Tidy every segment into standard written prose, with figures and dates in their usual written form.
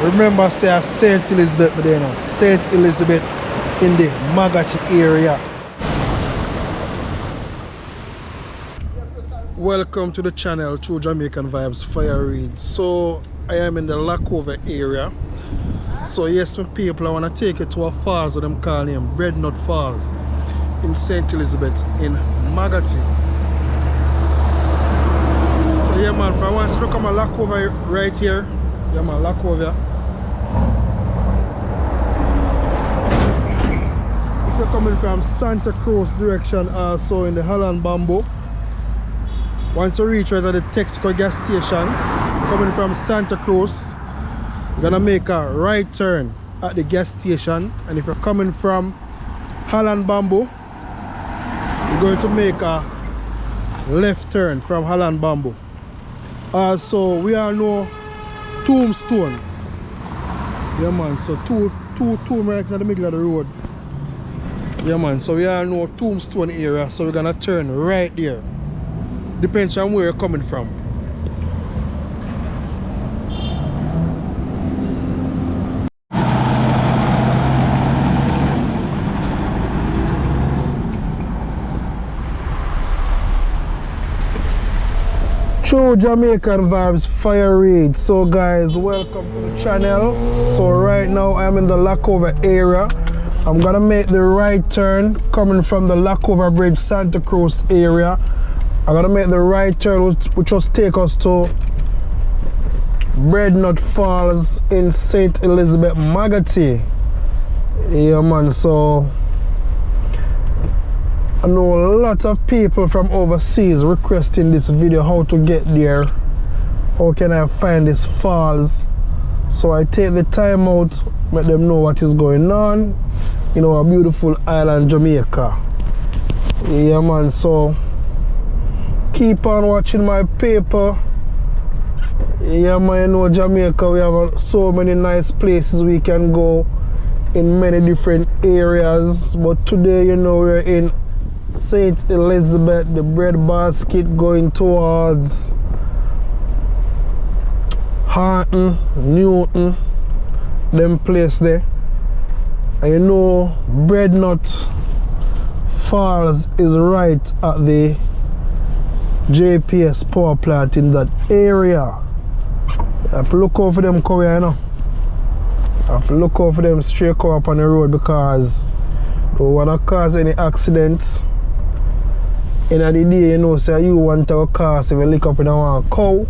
Remember, say St. Elizabeth, but you know, St. Elizabeth in the Maggotty area. Welcome to the channel, True Jamaican Vibes, Fire Reid. So I am in the Lackover area. So yes, my people, I want to take you to a falls what them call him Breadnut Falls in St. Elizabeth in Maggotty. So yeah man, I want to look at my Lackover right here. Yeah man, Lackover. If you're coming from Santa Cruz direction, also in the Holland Bamboo. Once you reach right at the Texaco gas station, coming from Santa Cruz, you're gonna make a right turn at the gas station, and if you're coming from Holland Bamboo, you're going to make a left turn from Holland Bamboo. Also, we are no Tombstone. Yeah man, so two right in the middle of the road. Yeah man, so we are no Tombstone area, so we're gonna turn right there. Depends on where you're coming from. True Jamaican Vibes, Fire Reid. So guys, welcome to the channel. So right now I'm in the Lackover area. I'm gonna make the right turn coming from the Lackover Bridge, Santa Cruz area. I'm gonna make the right turn, which will take us to Breadnut Falls in St. Elizabeth, Maggotty. Yeah man, so I know a lot of people from overseas requesting this video, how to get there, how can I find this falls. So I take the time out, let them know what is going on, you know, a beautiful island Jamaica. Yeah man, so keep on watching my paper. Yeah man, you know Jamaica, we have so many nice places we can go in many different areas, but today, you know, we're in St. Elizabeth, the bread basket going towards Harton, Newton, them place there. And you know Breadnut Falls is right at the JPS power plant in that area. You have to look out for them coming, you know. You have to look out for them straight come up on the road, because don't want to cause any accidents. In the day, you know, say you want to cause if you lick up in a cow.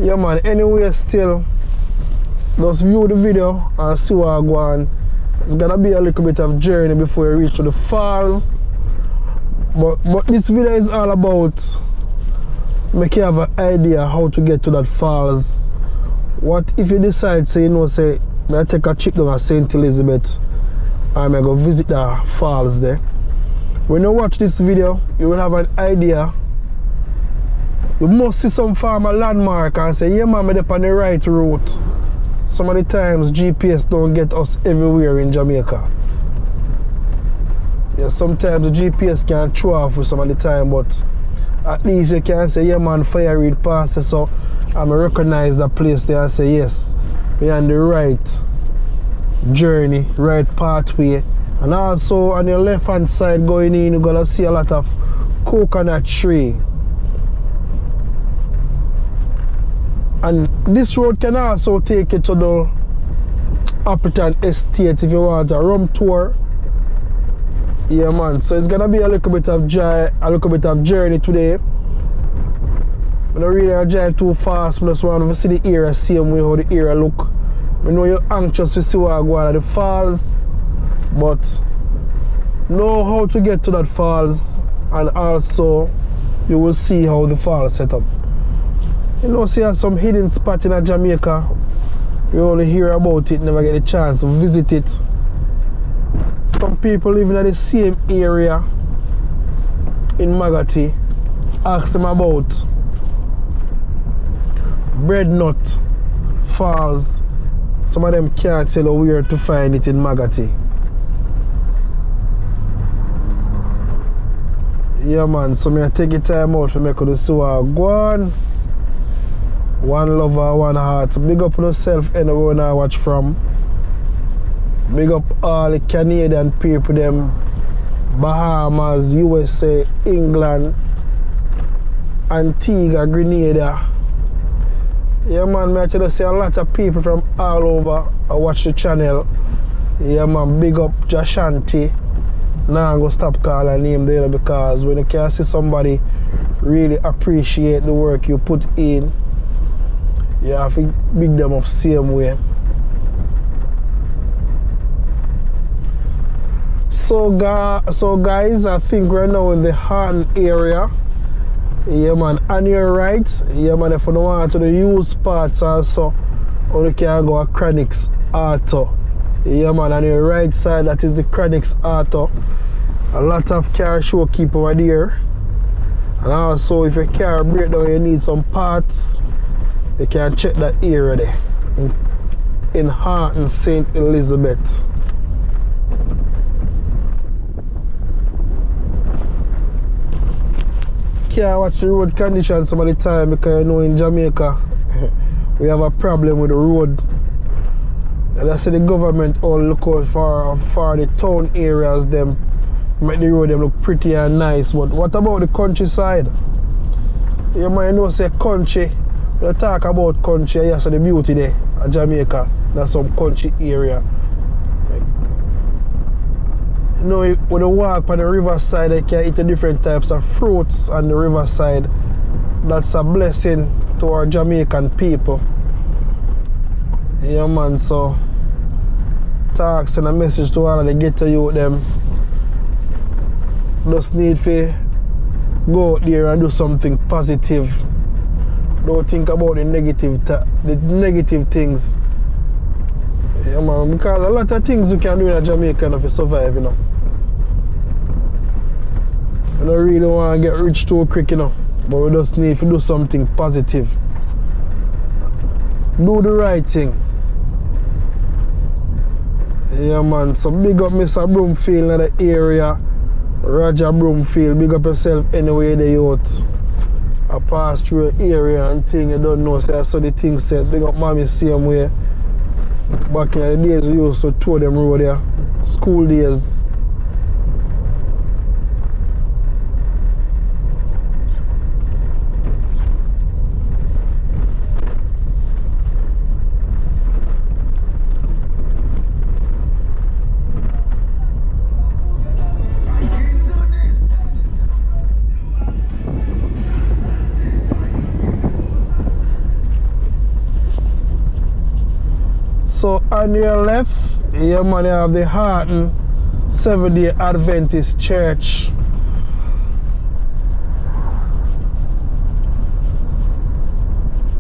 Yeah man, anyway, still just view the video and see what I go on. It's gonna be a little bit of journey before you reach to the falls. But this video is all about make you have an idea how to get to that falls. What if you decide, say, you know, say, I take a trip down to St. Elizabeth and I go visit the falls there. When you watch this video, you will have an idea. You must see some form of landmark and say, yeah man, I'm on the right route. Some of the times GPS don't get us everywhere in Jamaica. Yeah, sometimes the GPS can throw off for some of the time, but at least you can say, yeah man, Fire Reid past it, so I'm going to recognize that place there and say, yes, we're on the right journey, right pathway. And also on your left hand side going in, you're going to see a lot of coconut tree. And this road can also take you to the Appleton Estate if you want a rum tour. Yeah man, so it's gonna be a little bit of journey today. I don't really drive too fast, I just want to see the area same way how the area look. I know you're anxious to see what I go on at the falls, but know how to get to that falls, and also you will see how the falls set up. You know, see some hidden spot in Jamaica, you only hear about it, never get a chance to visit it. Some people living in the same area in Maggotty ask them about Breadnut Falls. Some of them can't tell you where to find it in Maggotty. Yeah man, so I take the time out to make you see what I go on. One lover, one heart. Big up yourself anywhere I watch from. Big up all the Canadian people, them Bahamas, USA, England, Antigua, Grenada. Yeah man, I tell you see a lot of people from all over watch the channel. Yeah man, big up Jashanti. Now I'm gonna stop calling name there because when you can see somebody really appreciate the work you put in, you have to big them up same way. So guys, I think we're now in the Harton area. Yeah man, on your right, yeah man, if you don't want to the used parts also, or you can go a Chronix Auto. Yeah man, on your right side, that is the Chronix Auto. A lot of car show keep over there. And also if your car break down, you need some parts, you can check that area there in Harton, St. Elizabeth. Can't watch the road condition some of the time because you know in Jamaica we have a problem with the road. And I say the government all look out for the town areas, them make the road them look pretty and nice. But what about the countryside? You might know say country, when you talk about country, you see the beauty there in Jamaica. That's some country area. You know, when you walk on the riverside, you can eat the different types of fruits on the riverside. That's a blessing to our Jamaican people. Yeah man, so send a message to all of the ghetto youth them. Just need to go out there and do something positive. Don't think about the negative things. Yeah man, because a lot of things you can do in Jamaica if you survive, you know. I don't really want to get rich too quick, you know, but we just need to do something positive. Do the right thing. Yeah man, so big up Mr. Broomfield in the area. Roger Broomfield, big up yourself anyway the youth. I pass through the area and thing you don't know, so I saw the thing said. Big up mommy same way. Back in the days we used to tour them road there. School days. So on your left, yeah man, you have the Harton Seventh-day Adventist Church.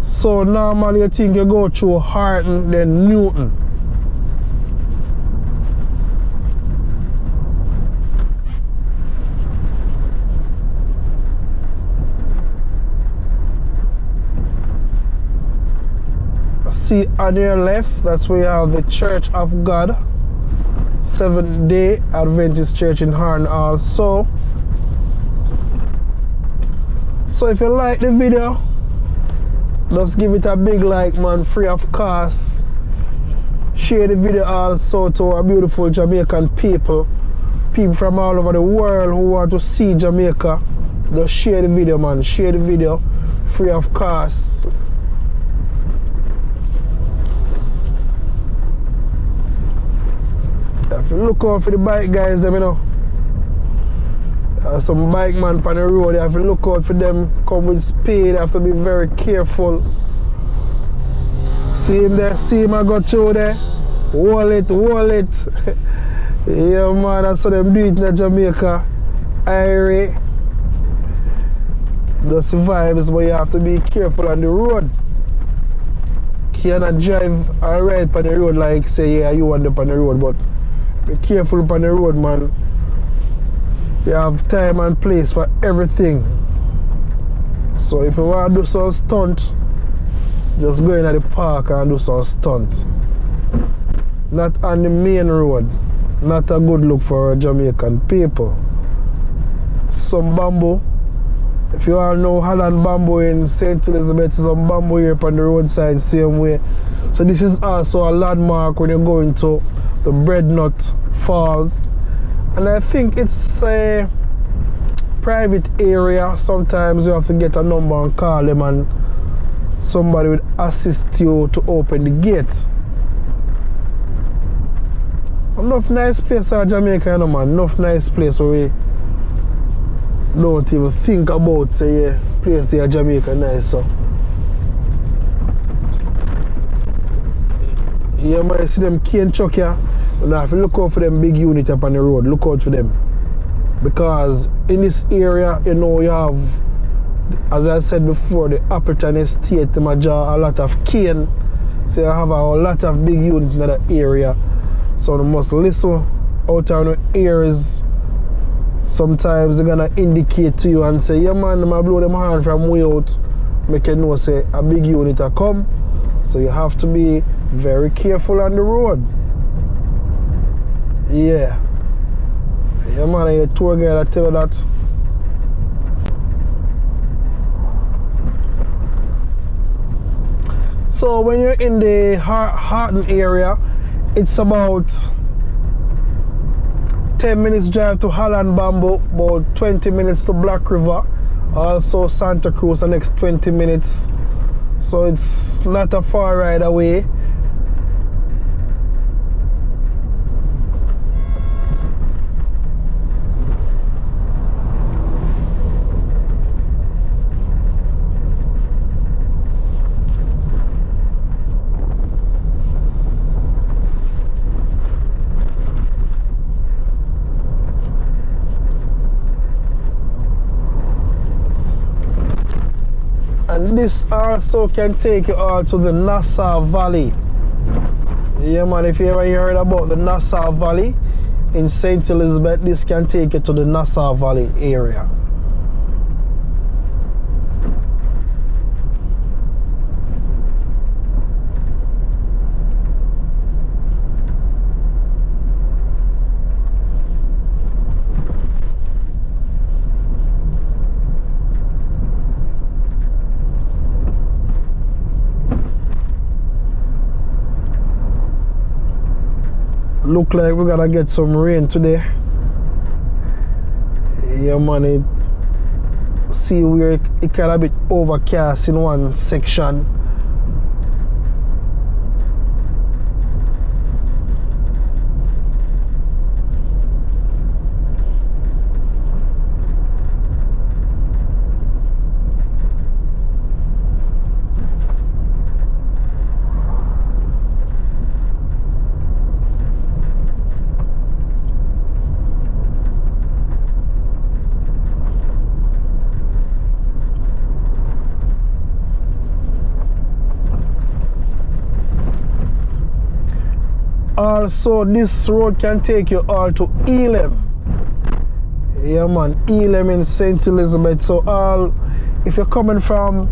So normally you think you go through Harton, then Newton. See on your left, that's where you have the Church of God, Seventh-day Adventist Church in Harton also. So if you like the video, just give it a big like man, free of cost. Share the video also to our beautiful Jamaican people from all over the world who want to see Jamaica. Just share the video man, share the video free of cost. Look out for the bike guys, them, you know. Some bike man on the road, you have to look out for them, come with speed, you have to be very careful. See him there, see him I got through there. Hold it, hold it. Yeah man, that's how them do it in Jamaica. Irie. That's the vibes, but you have to be careful on the road. You cannot drive or ride on the road like say yeah you want up on the road, but be careful on the road, man. You have time and place for everything. So if you want to do some stunt, just go in at the park and do some stunt. Not on the main road. Not a good look for Jamaican people. Some bamboo If you all know Holland Bamboo in St. Elizabeth, some bamboo here on the roadside, same way. So this is also a landmark when you're going to the Breadnut Falls. And I think it's a private area. Sometimes you have to get a number and call them, and somebody will assist you to open the gate. Enough nice place in Jamaica, you know, man. Enough nice place where we don't even think about, say, yeah, place there Jamaica nice, so. Yeah, man, you see them cane truck here, and I have to look out for them big unit up on the road. Look out for them. Because in this area, you know, you have, as I said before, the Appleton Estate, them draw a lot of cane. So you have a lot of big units in that area. So you must listen out on your ears. Sometimes they're gonna indicate to you and say, yeah man, I'm gonna blow them hand from way out. Make you know, say, a big unit will come. So you have to be very careful on the road. Yeah. Yeah man, your tour guide I tell you that. So when you're in the Harton area, it's about 10 minutes drive to Holland Bamboo, about 20 minutes to Black River, also Santa Cruz the next 20 minutes. So it's not a far ride away. And this also can take you all to the Nassau Valley. Yeah man, if you ever heard about the Nassau Valley in St. Elizabeth, this can take you to the Nassau Valley area. Look like we're gonna get some rain today. Yeah man, see where it kind of bit overcast in one section. Also, this road can take you all to Elam. Yeah man, Elam in St. Elizabeth. So if you're coming from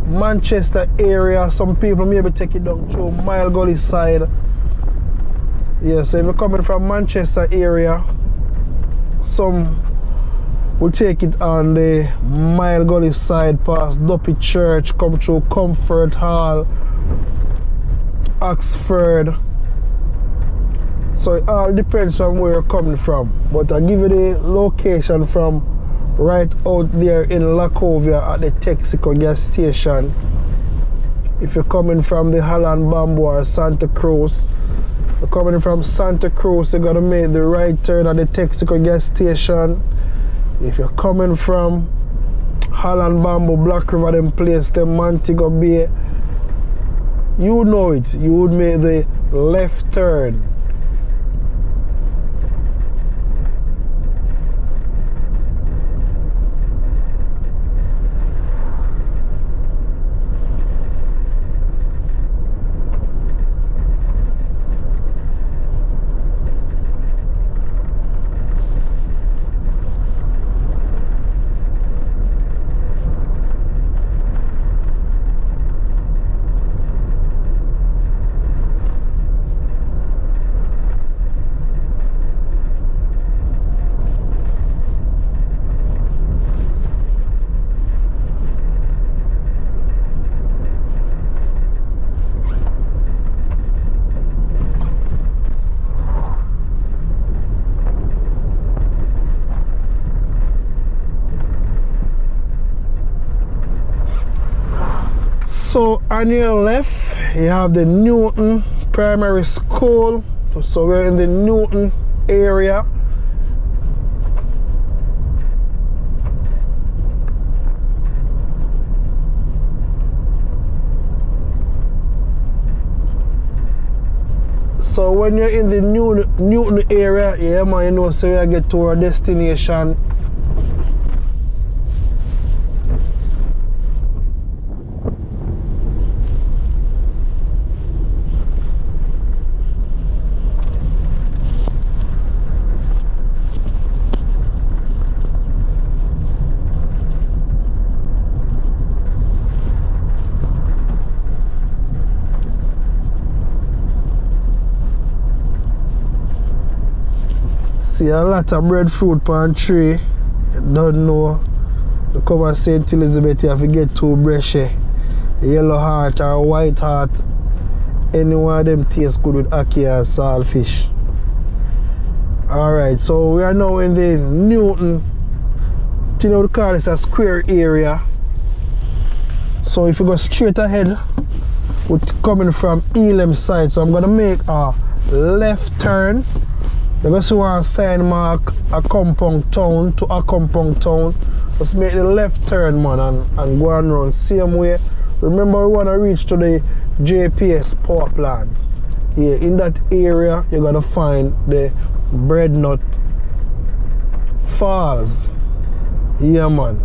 Manchester area, some people maybe take it down to Maggotty side. Yeah, so if you're coming from Manchester area, some will take it on the Maggotty side, past Duppy Church, come through Comfort Hall, Oxford. So it all depends on where you're coming from. But I give you the location from right out there in Lacovia at the Texaco gas station. If you're coming from the Holland Bamboo or Santa Cruz, if you're coming from Santa Cruz, you're gonna make the right turn at the Texaco gas station. If you're coming from Holland Bamboo, Black River, them place, them Montego Bay, you know it, you would make the left turn. On your left, you have the Newton Primary School. So we're in the Newton area. So when you're in the Newton area, yeah man, you know, so you get to our destination. See a lot of breadfruit on tree. You don't know. You come and St. Elizabeth, you have to get two brushy. Yellow heart or white heart. Any one of them taste good with ackee and saltfish. Alright, so we are now in the Newton. You know, we call this a square area. So if you go straight ahead, we're coming from Elam side. So I'm gonna make a left turn. You're going to see one sign mark a compound town to a compound town. Just make the left turn, man, and go on around same way. Remember, we want to reach to the JPS power plant. Yeah, in that area, you're going to find the Breadnut Falls. Yeah, man.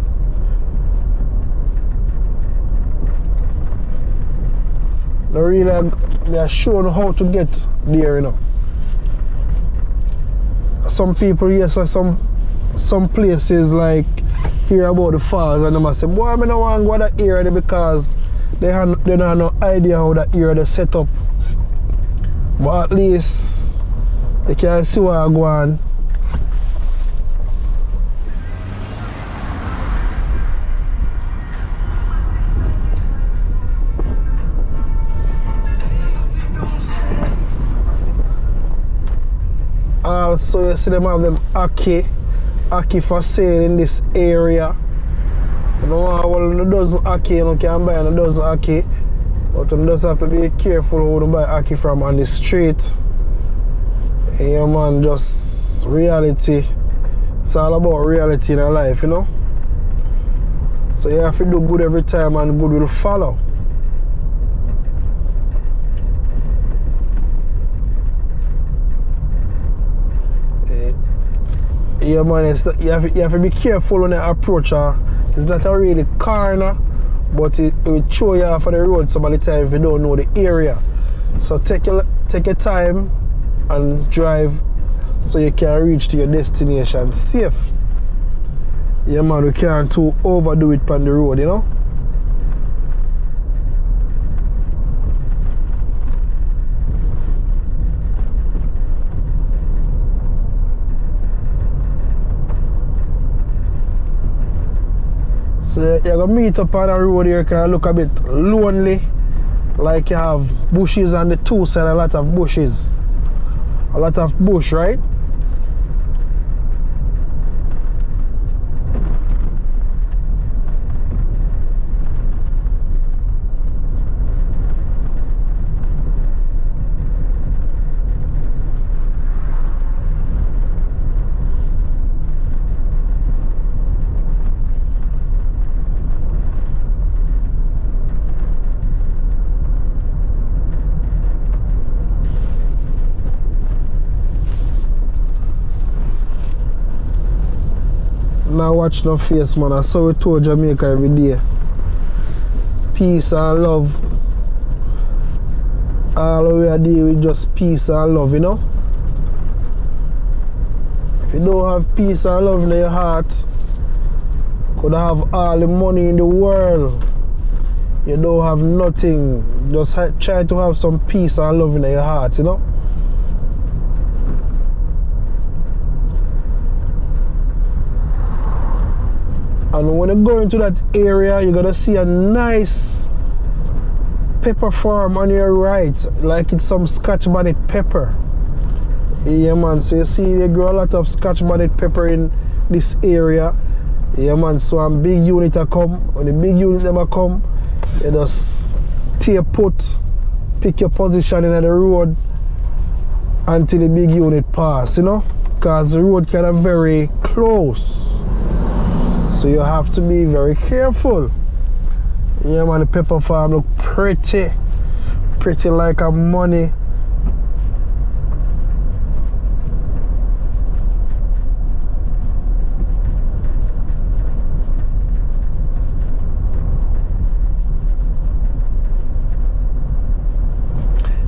They're showing how to get there, you know. Some people here say some places like hear about the falls and they must say, boy, I don't want to go to that area because they don't have no idea how that area is set up. But at least they can see where I go on. Also, you see them have them ackee for sale in this area. You know, well, a dozen ackee, you can buy a dozen ackee, but you just have to be careful who you buy ackee from on the street. Yeah, man, just reality. It's all about reality in our life, you know. So you have to do good every time and good will follow. Yeah, man, you have to be careful when you approach her. It's not a really corner, but it will show you off on the road some of the time if you don't know the area. So take your time and drive so you can reach to your destination safe. Yeah, man, we can't too overdo it on the road, you know. So you're going to meet up on the road here, can look a bit lonely. Like you have bushes on the two sides, a lot of bushes. A lot of bush, right? Now watch no face, man. I saw we tour Jamaica every day. Peace and love. All we are dealing with just peace and love, you know. If you don't have peace and love in your heart, could have all the money in the world. You don't have nothing. Just try to have some peace and love in your heart, you know. And when you go into that area, you're gonna see a nice pepper farm on your right, like it's some Scotch bonnet pepper. Yeah, man. So you see, they grow a lot of Scotch bonnet pepper in this area. Yeah, man. So a big unit a come. When the big unit them a come, you just stay put, pick your position in the road until the big unit pass, you know, because the road kind of very close, so you have to be very careful. Yeah man, the pepper farm look pretty like a money.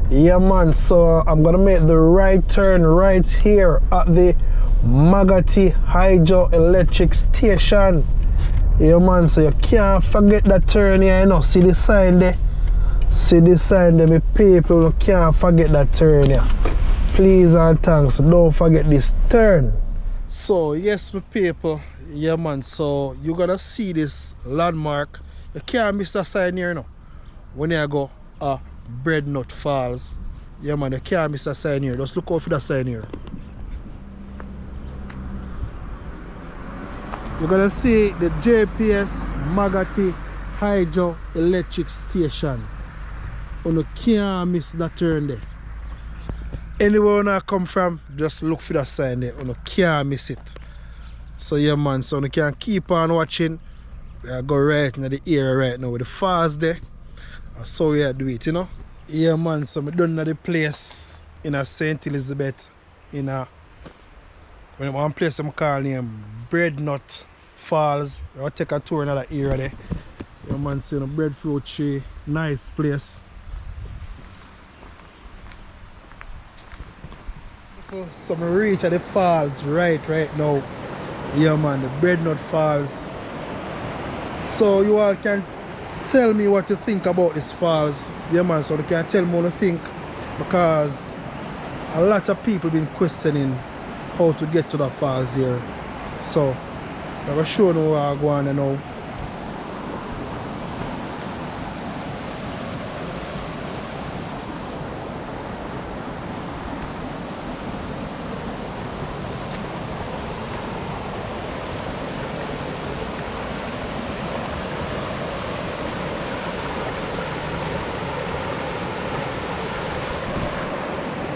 Yeah man, so I'm gonna make the right turn right here at the Maggotty hydroelectric station. Yeah man, so you can't forget that turn here, you know. See the sign there? See the sign there, my people, you can't forget that turn here. Please and thanks, don't forget this turn. So yes my people, yeah man, so you're gonna see this landmark. You can't miss that sign here, you know. When you go Breadnut Falls. Yeah man, you can't miss that sign here. Just look out for that sign here. You're gonna see the JPS Maggotty hydroelectric station. You can't miss that turn there. Anywhere you come from, just look for that sign there. You can't miss it. So yeah man, so you can keep on watching. We go right in the area right now with the falls there. That's how we do it, you know. Yeah man, so I'm done at the place in a St. Elizabeth in a one place I'm calling Breadnut Falls. I'll take a tour in that area there. Yeah man, see the breadfruit tree, nice place. So I reach at the falls right now. Yeah man, the Breadnut Falls. So you all can tell me what you think about this falls. Yeah man, so they can tell me what you think, because a lot of people been questioning how to get to the falls here. So I'm going to show you where I go on now.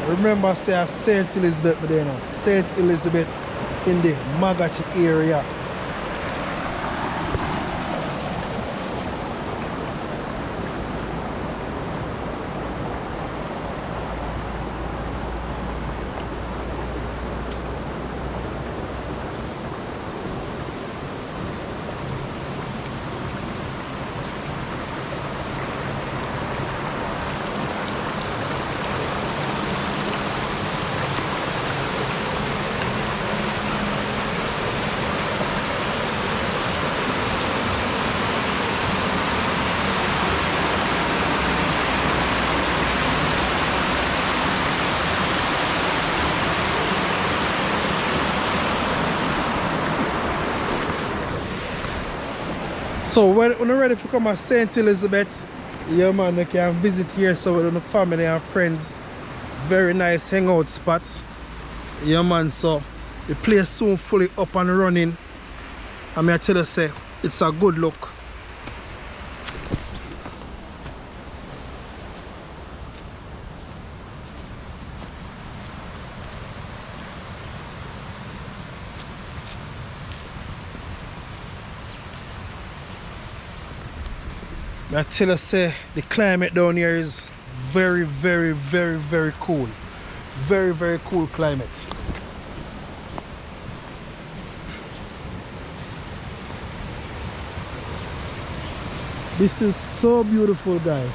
Remember, say St. Elizabeth, but you know, St. Elizabeth in the Maggotty area. So when you're ready to come to St. Elizabeth, yeah man, you can visit here so with the family and friends. Very nice hangout spots. Yeah man, so the place soon fully up and running. I mean I tell you say it's a good look. I tell you say the climate down here is very cool. Very cool climate. This is so beautiful, guys.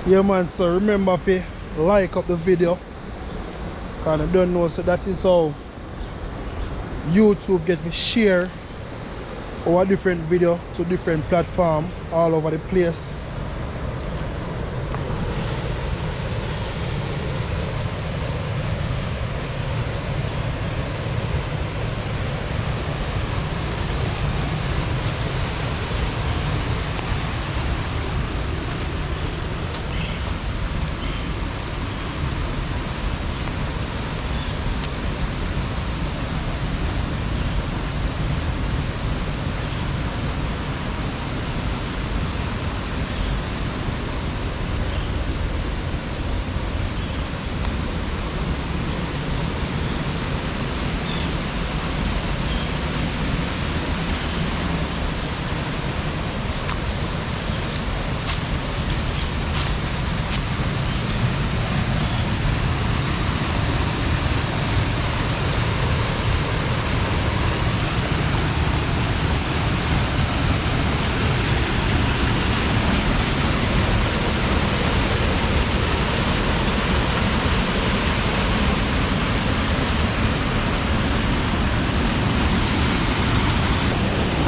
Yeah man, so remember to like up the video, because I don't know, so that is how YouTube get me share our different video to different platform all over the place.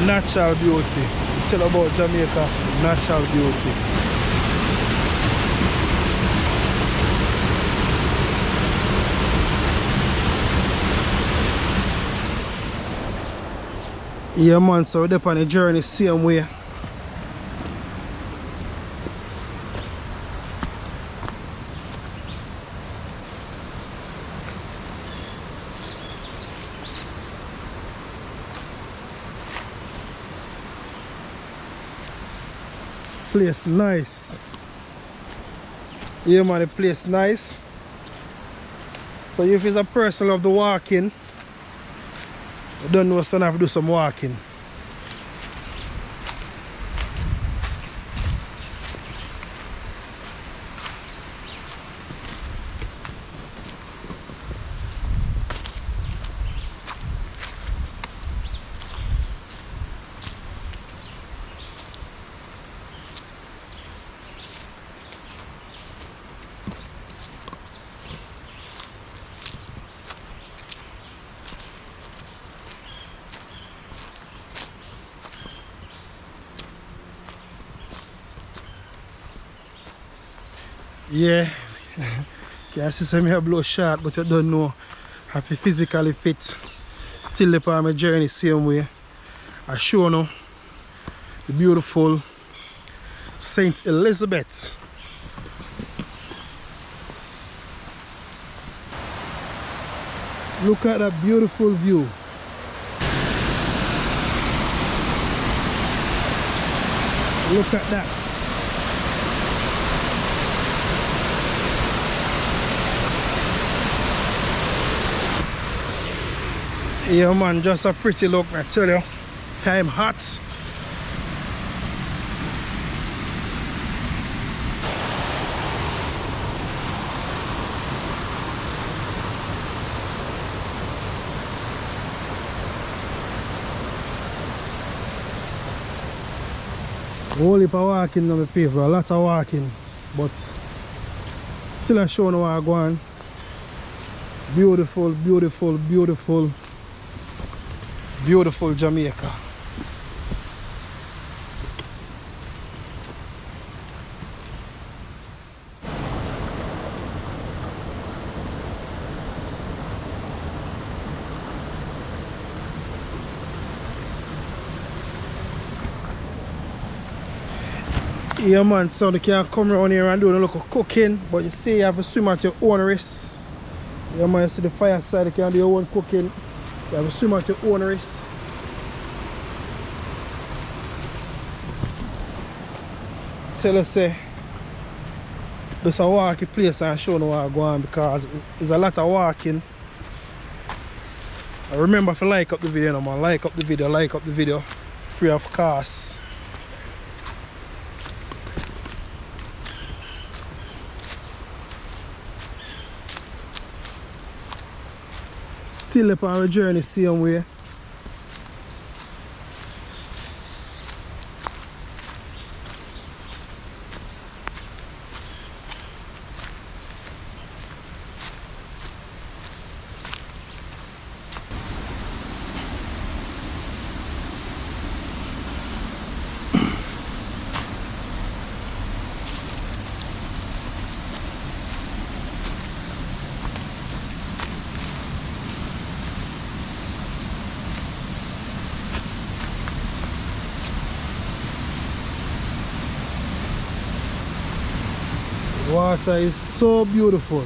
natural beauty. Tell about Jamaica, natural beauty. Yeah man, so we're on the journey same way. Place nice. Yeah man, the place nice. So if it's a person love the walking, you don't know, so I have to do some walking. Yeah, can't see some here blow short, but you don't know. I feel physically fit. Still up on my journey same way. I show you the beautiful Saint Elizabeth. Look at that beautiful view. Look at that. Yeah man, just a pretty look, I tell you. Time hot. Whole heap of walking on the people, a lot of walking, but still I show you where I go on. Beautiful, beautiful, beautiful, beautiful Jamaica. Yeah man, so you can come around here and do a little cooking, but you see you have to swim at your own risk. Yeah man, you see the fireside, you can do your own cooking. You have to swim at your own risk. Tell us say there's a walking place and show you where I go on, because there's a lot of walking. And remember if you like up the video, no man, like up the video, free of cost. Still up on our journey same way. Water is so beautiful.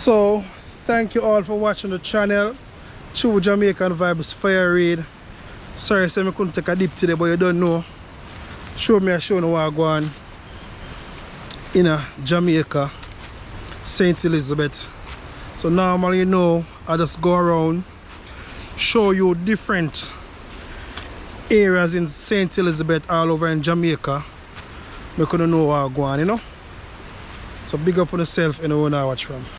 So thank you all for watching the channel. True Jamaican Vibes, Fire Reid. Sorry I said I couldn't take a dip today, but you don't know. Show me a show now what I go on in Jamaica, St. Elizabeth. So normally, you know, I just go around, show you different areas in St. Elizabeth all over in Jamaica. I couldn't know what I go on, you know. So big up on yourself and you want to watch from.